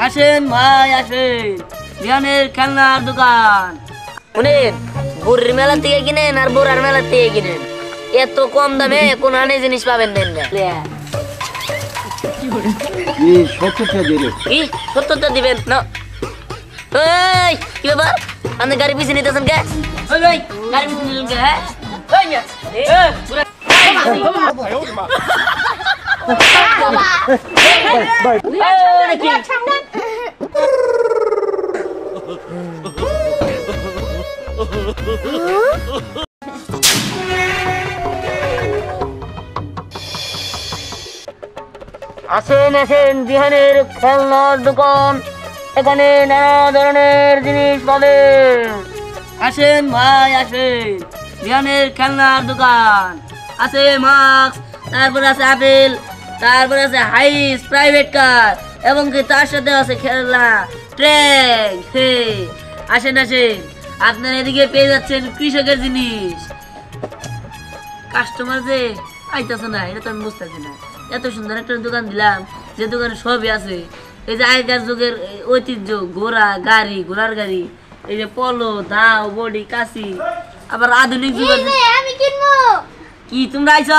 আসেন ভাই আসেন, বিয়ানের খেলনার দোকান। শুনেন, বুড়ির মেলা থেকে কিনেন আর বুড়ার মেলা থেকে কিনেন, এত কম দামে কোন আনে জিনিস পাবেন দেন না। কি 70টা দিলে? কি 70টা দিবেন না? এই কি ব্যাপার, আপনি গাড়ি পিছিয়ে নিতেছেন কে? ওই ভাই গাড়ি পিছিয়ে নিলেন কে? হ্যাঁ ওই মিয়া পুরো আসেন আসেন, বিহানের খেলনার দোকান, এখানে নানা ধরনের জিনিস পাবেন। আসেন ভাই আসেন, বিহানের খেলনার দোকান। আছে মাস্ক, তারপরে আছে আপেল, তারপরে আছে হাইস প্রাইভেট কার, এবং কি তার সাথে আছে খেলনা ট্রেন। আসেন আসেন, আপনারা এদিকে পেয়ে যাচ্ছেন কৃষকের জিনিস। কাস্টমার যে আইতাছে না, এটা তো আমি বুঝতেছি না। এত সুন্দর একটা দোকান দিলাম, যে দোকানে সবই আছে। এই যে আগেকার যুগের ঐতিহ্য, ঘোড়া গাড়ি, ঘোড়ার গাড়ি, এই যে পলো, দাও, বডি, কাশি, আবার আধুনিক যুগ। আমি কিনবো। কি তোমরা আইছ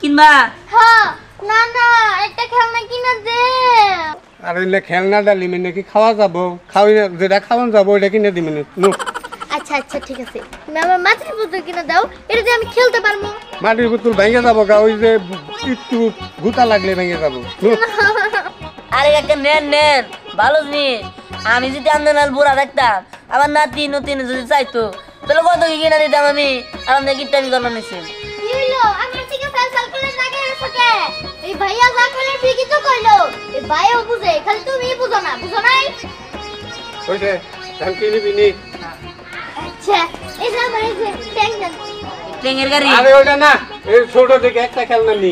কিনবা? হ্যাঁ, না না, একটা খেলনা কিনে দে। আর এলে খেলনাটা লিমে নাকি খাওয়া যাবো, খাওয়াই যেটা খাওয়ান যাবো ওইটা কিনে দিবেন। আচ্ছা আচ্ছা ঠিক আছে, তুমি আমার মাটির পুতুল কিনে দাও, এটা দিয়ে আমি খেলতে পারবো। মাটির পুতুল ভেঙে যাবো গা, ওই যে একটু গুতা লাগলে ভেঙে যাবো। আরে একটা নেন নেন, ভালো জিনিস। আমি যদি আপনার বুড়া দেখতাম, আমার নাতি নতুন যদি চাইতো, তাহলে কত কি কিনে দিতাম আমি। আর আপনি কিটামি করবেন নিশ্চয়। কি হইলো? আমার থেকে সাল করে লাগে এসকে। এই ভাইয়া যা কইলো ঠিকই তো কইলো। এই ভাইও বুঝে, খালি তুমি বুঝো না, বুঝো নাই? ওই যে ধান কিনে বিনি। আচ্ছা, এই যে আমার এই যে ট্যাঙ্গন। ট্রেনের গাড়ি। আরে ওইটা না, এই ছোট থেকে একটা খেলনা নি।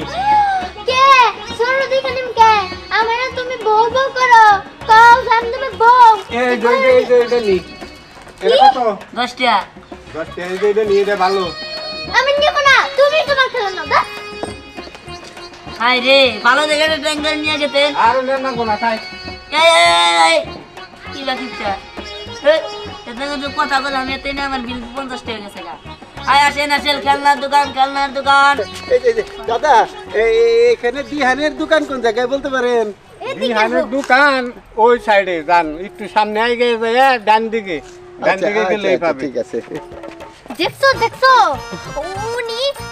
কে? সরো দেখে নিম কে? আমারে তুমি বউ বউ করো। কও জান তুমি বউ। এই যে এটা নি। এটা কত? 10 টাকা। 10 টাকা। এই যে এটা নিয়ে দে ভালো। আমি নিব না, তুমি তোমার খেলো না, দাও। হাই রে, ভালো দেখে ট্রেন গাড়ি নিয়ে যেতেন। আর না কোনা খাই। এই কি বাকিটা? এত কথা বলে আমি এতে না, আমার বিল 50 টাকা গেছে গা। আয় আসেন আসেন, খেলনার দোকান, খেলনার দোকান। এই যে দাদা, এখানে বিহানের দোকান কোন জায়গায় বলতে পারেন? বিহানের দোকান ওই সাইডে যান, একটু সামনে আগে যায় ডান দিকে। ডান দিকে গেলেই পাবে। ঠিক আছে। দেখছো দেখছো,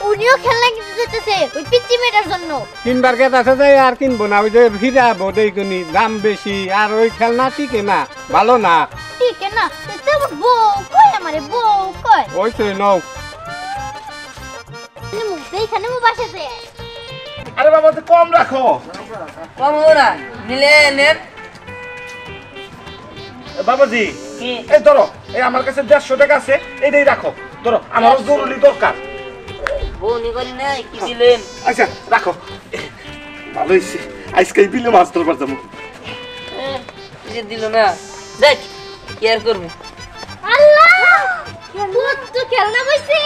উনিও খেলনা কিনতে যেতেছে ওই পিচ্চি মেয়েটার জন্য। তিনবার গেছে যাই আর কিনবো না, ওই যে ভিড়া বোধই কোনি দাম বেশি, আর ওই খেলনা টিকে না, ভালো না। ঠিক না, তো বউ কই, আমারে বউ কই। ওই তো নও। এইখানে মু বাসাতে। আরে বাবা তো কম রাখো। কম ওরা নিলে নেন। বাবাজি, কি? এই ধরো, এই আমার কাছে 150 টাকা আছে, এইটাই রাখো। ধরো, আমার জরুরি দরকার। বউনি করি নাই, কি দিলেন? আচ্ছা রাখো। ভালো হয়েছে, আজকে এই বিলে মাছ ধরবার যাবো। কিছু দিল না, দেখ কি আর করবো। আল্লাহ, কত খেলনা বইছে।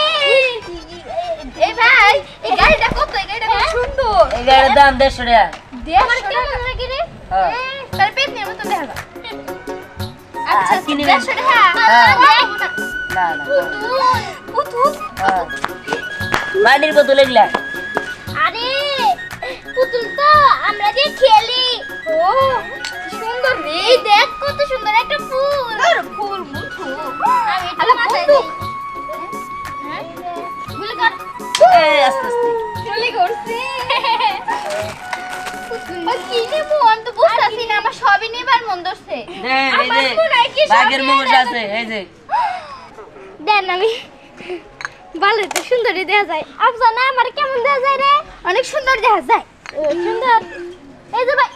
এই ভাই, এই গাড়িটা কত? এই গাড়িটা কত সুন্দর। এই গাড়ির দাম 150 টাকা। দে আমার কেমন লাগে রে? হ্যাঁ। তার পেট নিয়ে মতো দেখা। আচ্ছা কি নিবেন? 150 টাকা। হ্যাঁ। না না পুতুল। হ্যাঁ, বাড়ির বোতল এগুলা। আরে পুতুল তো আমরা যে খেলি। ও সুন্দর রে, এই দেখ কত সুন্দর একটা ফুল। আর ফুল ফুল। আমি এটা মাথায় দিই। হ্যাঁ গুলি কর। এই আস্তে আস্তে। গুলি করছি। ও কি নেবো, আমি তো বুঝতাছি না, আমার সবই নেবার মন ধরছে। দেন এই আমার যে পুরাই কি সব বাঘের নিয়ে মুখ যাবে। আছে, এই যে দেন আমি ভালো তো সুন্দরই দেখা যায়। আফসানা আমার কেমন দেখা যায় রে? অনেক সুন্দর দেখা যায়। সুন্দর। এই যে ভাই,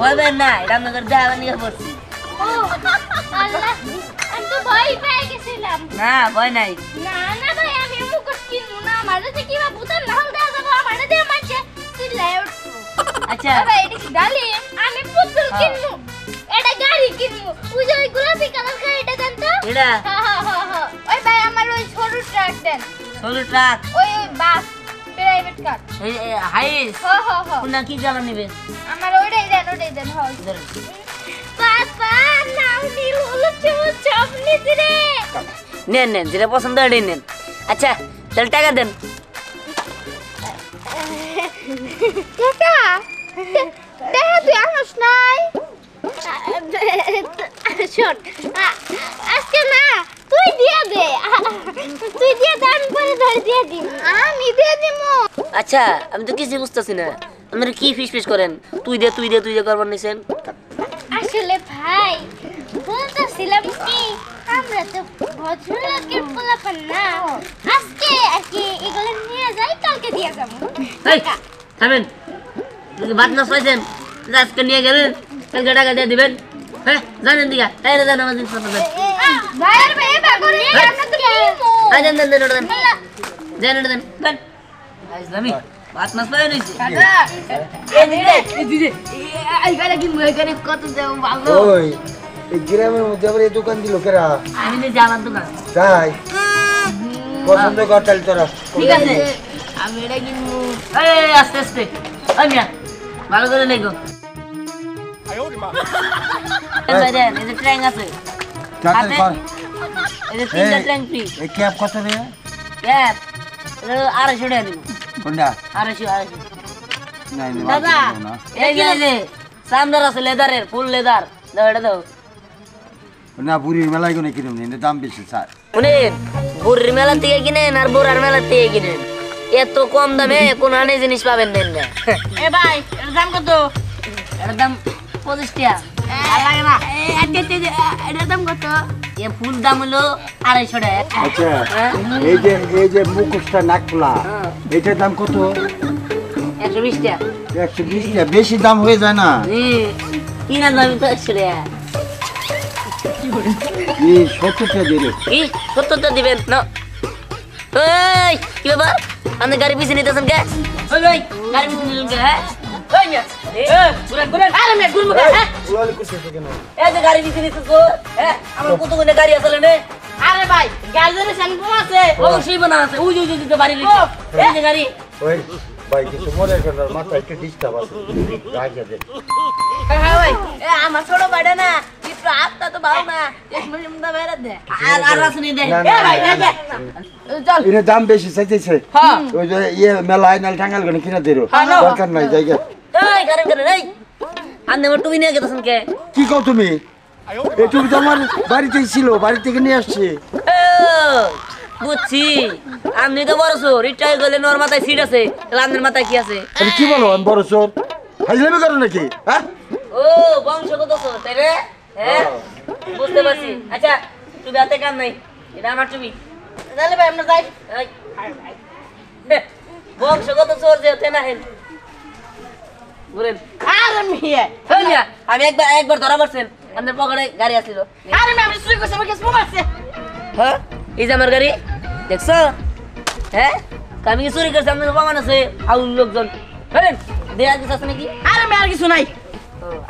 বলবেন না, এটা আমাদের দেওয়া নিয়ে পড়ছি। ও আল্লাহ, আমি তো ভয় পেয়ে গেছিলাম। না ভয় নাই। না না ভাই, আমি মুখোশ কিনবো না, আমার যে কিবা ভূতের নাল দেওয়া যাবো, আমার দিয়ে মারছে চিল্লায় উঠবো। আচ্ছা ভাই এটা কি গালি? আমি পুতুল কিনবো, এটা গাড়ি কিনবো। ওই যে ওই গোলাপি কালার গাড়িটা দেন তো। এটা হ্যাঁ। ওই ভাই আমার ওই ছোট ট্রাক দেন। সরু ট্রাক। ওই বাস প্রায় প্রাইভেট কার হাইস হ হ হ কোনটা কি জ্বালা নিবে আমার ওইটাই দেন হ পাপা নাও নীল হলুদ সবুজ সব নিছি রে নেন নেন যেটা পছন্দ হয় নেন আচ্ছা তাহলে টাকা দেন টাকা দেখা তুই আনস নাই শোন আজকে না তুই দিয়ে দে তুই দিয়ে দে আমি পরে ধরে দিয়ে দিই আমি দিয়ে দিমু আচ্ছা আমি তো কিছু বুঝতেছি না আপনারা কি ফিস করেন তুই দে করবার নিছেন আসলে ভাই বলতেছিলাম কি আমরা তো ভদ্রলোকের পোলাপান না আজকে আর কি এগুলো নিয়ে যাই কালকে দিয়ে যাবো এই থামেন যদি ভাত না খাইছেন আজকে নিয়ে গেলেন কালকে টাকা দিয়ে দিবেন হ্যাঁ জানেন দিকা এই রে জান আমার জিনিস পত্র দেন ভাইয়ের ভাই বাগরে আমরা তো কিমু আই দেন দেন দেন দেন দেন ইসলামি ভাত না পাই নিছি এই দিদি এই গাড়ি কি মই গাড়ি কত দাম ভালো ওই এই গ্রামের মধ্যে আবার এই দোকান দিল কেরা আমি নে জানার দোকান তাই পছন্দ কর তাহলে তোরা ঠিক আছে আমি এটা কিনবো এই আস্তে আস্তে ওই মিয়া ভালো করে লেগো এই যে ট্রেন আছে তাড়াতাড়ি কর এই যে তিনটা ট্রেন ফ্রি এই ক্যাব কত রে ক্যাপ 250 টাকা দিব কোনটা 250 নাই দাদা এই যে সামদার আছে লেদারের ফুল লেদার দাও এটা দাও না বুড়ির মেলায় কোনো কিরম নেই দাম বেশি স্যার শুনেন বুড়ির মেলা থেকে কিনেন আর বুড়ার মেলা থেকে কিনেন এত কম দামে কোন আনে জিনিস পাবেন না এ ভাই এর দাম কত এর দাম 25 টাকা আর লাগে না এটার দাম কত এ ফুল দাম হলো 250 টাকা আচ্ছা এই যে মুখোশটা নাকফুলা এটার দাম কত 120 টাকা 120 টাকা বেশি দাম হয়ে যায় না কিনার দাম তো 100 টাকা এই 70 টাকা দিলে কি 70 টাকা দিবেন না এই কি ব্যাপার আপনি গাড়ি পিছনে নিতেছেন কে ওই ভাই গাড়ি পিছনে নিলেন কে হ্যাঁ ওই মিয়া ঘুরেন আরে মিয়া ঘুরবো হ্যাঁ উলালি করতেছে কেন এই যে গাড়ি পিছনে নিতেছ হ্যাঁ আমার কতগুলো গাড়ি আছে রে আরে ভাই গাড়ি ধরে শ্যাম্পু আছে অবশ্যই বানা আছে ওই যে বাড়ি লিখো এই যে গাড়ি ওই ভাই কিছু মনে করেন না মাথা একটু ডিস্টার্ব আছে রাখিয়ে দে হ্যাঁ ভাই এ আমার ছোট বাইডা না একটু আত্মা তো ভালো না চশমা চশমা বাইরে দে আর আসনি দে না, এ ভাই না, দে চল এর দাম বেশি চাইতেছে হ্যাঁ ওই যে ইয়ে মেলা আইনাল টাঙ্গাল গনে কিনা দেরো দরকার নাই জায়গা এই গাড়ি এই আন্নে আমার টুবি নিয়ে গেছন কে কি কও তুমি একটু তো আমার বাড়িতেই ছিল বাড়ি থেকে নিয়ে আসছি বুঝছি আপনি তো বড় চোর রিটায়ার করলে নোর মাথায় সিট আছে লান্দের মাথায় কি আছে তুমি কি বলো আমি বড় চোর হাইলামি করো নাকি হ্যাঁ ও বংশগত চোর তাই রে হ্যাঁ বুঝতে পারছি আচ্ছা টুবি হাতে কাম নাই এটা আমার টুবি তাহলে ভাই আমরা যাই বংশগত চোর যে হতে না হেন ঘুরেন আরে মিয়া হই মিয়া আমি একবার ধরা পড়ছেন আপনার পকেটে গাড়ি আসছিল আরে মিয়া আমি চুরি করছি আমার কাছে মোবাইল আছে হ্যাঁ এই যে আমার গাড়ি দেখছো হ্যাঁ আমি কি চুরি করছি আপনার প্রমাণ আছে আউল লোকজন হলেন দেয়া কিছু আছে নাকি আরে মিয়া আর কিছু নাই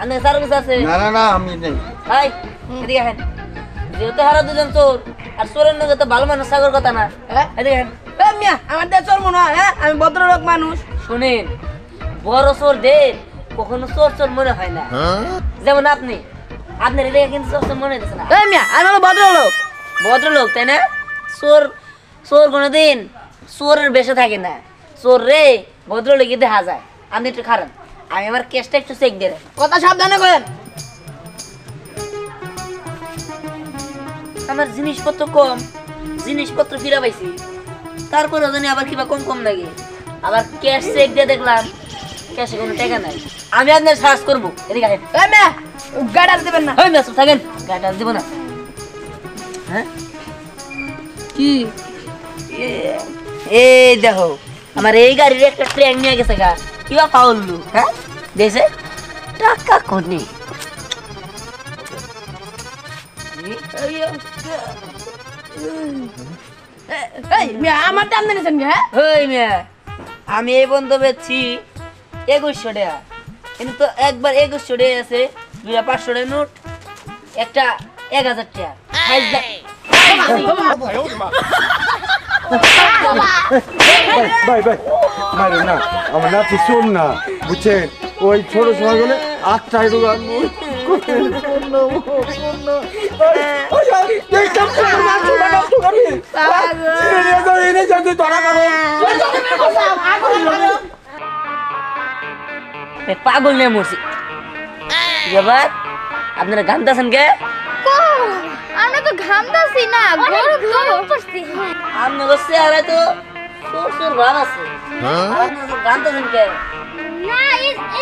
আনে সারা কিছু আছে না না না আমি নেই হাই এদিকে হেন যেহেতু হারা দুজন চোর আর চোরের নগে তো ভালো মানুষ সাগর কথা না এদিকে হেন মিয়া আমার দেশ চোর মনে হয় হ্যাঁ আমি ভদ্রলোক মানুষ শুনেন বড় চোর দে কখনো চোর চোর মনে হয় না যেমন আপনি আপনার এদিকে কিন্তু চোর চোর মনে হইতেছে না মিয়া আমি হলো ভদ্রলোক তাই না চোর চোর কোনোদিন চোরের বেশে থাকে না চোর রে ভদ্রলোকই দেখা যায় আপনি একটু খারাপ আমি আমার কেসটা একটু চেক দিয়ে কথা সাবধানে করেন আমার জিনিসপত্র কম জিনিসপত্র ফিরা পাইছি তারপরে জানি আবার কিবা কম কম লাগে আবার ক্যাশ চেক দিয়ে দেখলাম ক্যাশে কোনো টাকা নাই আমি আপনার সার্চ করবো এদিকে আসেন গাড়ি আর দেবেন না ওই মেসুম থাকেন গাড়ি আর দেবো না হ্যাঁ কি এই দেখো আমার এই গাড়ির একটা ট্রেন নিয়ে গেছে গা কিবা পাউল্লু হ্যাঁ দেখছে টাকা কোনি আমি এই বন্ধ পেয়েছি 2100 টাকা কিন্তু তো একবার 2100 টাকা আছে 500 টাকা নোট একটা 1000 টাকা ভাই ভাই মারেন না, আমার নাতি শোন না, বুঝছেন? ওই ছোট সময় বলে আটটায় দোকান পাগল নিয়ে মরছি। এবার আপনারা গানতেছেন কে? আমরা তো ঘামতাছি না, গরম গরম পড়ছে। আপনার চেহারায় তো শ্বশুর ভাব আছে, আপনারা গানতেছেন কে? না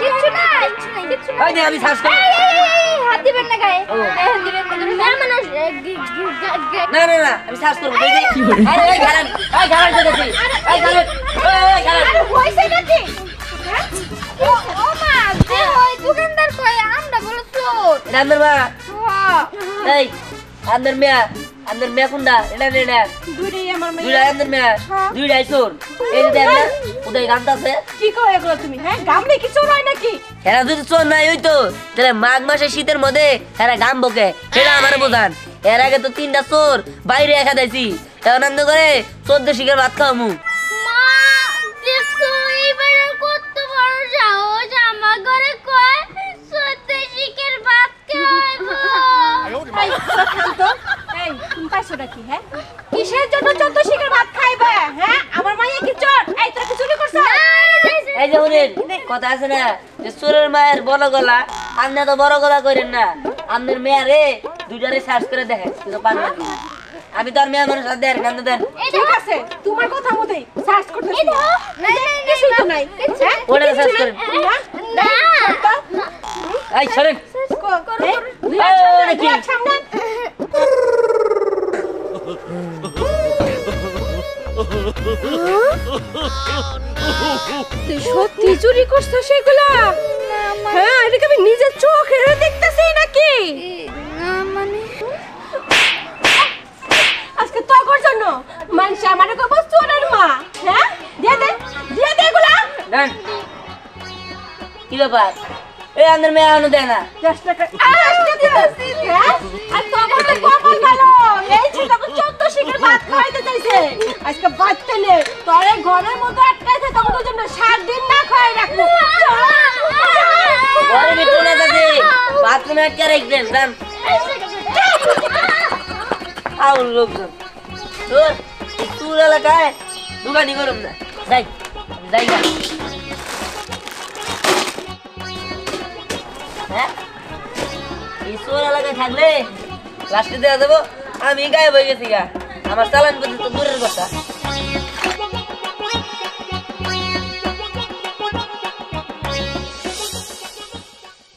কিছু না, কিছু না। ওই যে আমি শ্বাস করি। হাত দিবেন না গায়ে, হাত দিবেন না। মানুষ না না না, আমি শ্বাস করবো। আরে এই গান, এই গান করতেছি, এই গান, এই গান। হইছে নাকি? ও মা, যে ওই দোকানদার কয় আমরা বলো চোর। এটা আপনার মা? হ্যাঁ, এই আপনার মেয়া, আপনার মেয়া কোনটা? এটা না এটা দুইটাই আমার মেয়ে। দুইটা আপনার মেয়া, দুইটাই চোর। এই যে দেখ না, ওদের গানতেছে। কি কও এগুলো তুমি? হ্যাঁ, গামলে কি চোর হয় নাকি? এরা যদি চোর নাই হইতো তাহলে মাঘ মাসে শীতের মধ্যে এরা গাম বকে, এটা আমার বোঝান। এর আগে তো 3টা চোর বাইরে একা দিয়েছি, এখন আনন্দ করে 14 শিখের ভাত খাওয়ামু। মা দেখছো এইবার কত বড় সাহস, আমার ঘরে কয় সত্যি শিখের ভাত খাইবো। এই, তোরা থাম তো। এই, তুমি পাইছো নাকি? হ্যাঁ, কিসের জন্য 14 শিখের ভাত খাইবে? হ্যাঁ, আমার মাইয়া কি চোর? এই, তোরা কি চুরি করছ? এই যে শুনেন, কথা আছে না যে চোরের মায়ের বড় গলা, আপনি তো বড় গলা করেন না। আপনার মেয়ারে দুইটারে সার্চ করে দেখেন, কিন্তু পারবেন না। আমি তো আর মেয়া মানুষ আর দেন গান দেন। ঠিক আছে, তোমার কথা মতোই সার্চ করতেছি। এই দেখো, নাই নাই কিছুই তো নাই। হ্যাঁ, ওটা সার্চ করেন। না এই সরেন। দুই হাত সামনে। তুই সত্যি চুরি করছো সেগুলা? হ্যাঁ, এটাকে আমি নিজের চোখে দেখতেছি নাকি? না মানে আজকে তোর জন্য মানুষ আমার কব চোরের মা। হ্যাঁ, দিয়ে দে এগুলা। দেন। কি ব্যাপার? এই আপনার মেয়া আনো দেয় না। 10 টাকা আজকে দিতেছি। হ্যাঁ, আর তোর তো কপাল ভালো, এই যে তোকে 14 শিখের ভাত খাইতে চাইছে। আজকে বাচ্চা নে তোরে ঘরের মধ্যে আটকাইছে, তোর জন্য 7 দিন না খাই রাখবো। ঘরে ভিতরে না যাবে, বাথরুমে আটকে রাখবেন। দেন। আউল লোকজন তোর তোর এলাকায় দোকানি করুম না। যাই যাই না। হ্যাঁ, এই চোর এলাকায় থাকলে লাস্টে দেওয়া যাবো আমি গায়েব হয়ে গেছি গা। আমার চালান করতে তো দূরের কথা।